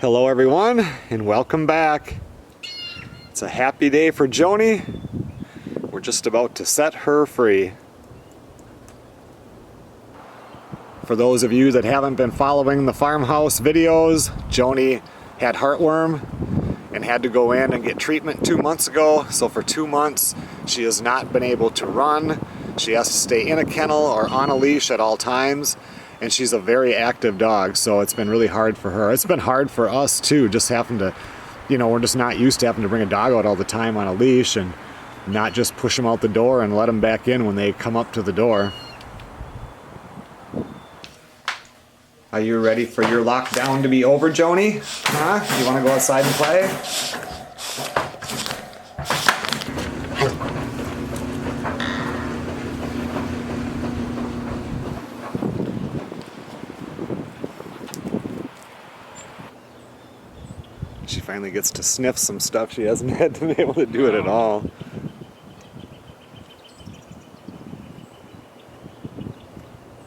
Hello everyone and welcome back. It's a happy day for Joanie. We're just about to set her free. For those of you that haven't been following the farmhouse videos, Joanie had heartworm and had to go in and get treatment 2 months ago. So for 2 months she has not been able to run. She has to stay in a kennel or on a leash at all times. And she's a very active dog, so it's been really hard for her. It's been hard for us too, just having to, we're just not used to having to bring a dog out all the time on a leash and not just push them out the door and let them back in when they come up to the door. Are you ready for your lockdown to be over, Joanie? Huh? You want to go outside and play? She finally gets to sniff some stuff. She hasn't had to be able to do it at all.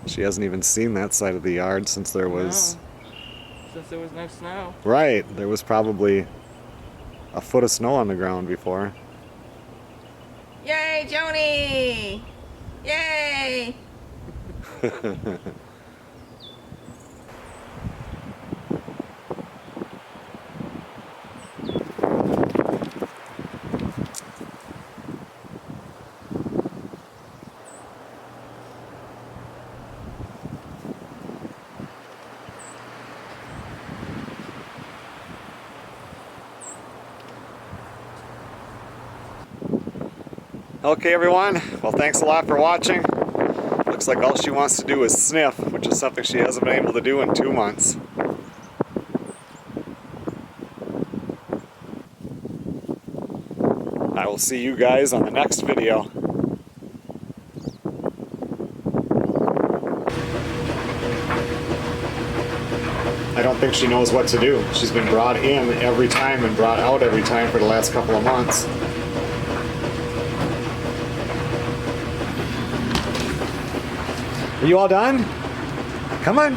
She hasn't even seen that side of the yard since there was... No. Since there was no snow. Right. There was probably a foot of snow on the ground before. Yay, Joanie! Yay! Okay everyone, well thanks a lot for watching. Looks like all she wants to do is sniff, which is something she hasn't been able to do in 2 months. I will see you guys on the next video. I don't think she knows what to do. She's been brought in every time and brought out every time for the last couple of months. Are you all done? Come on.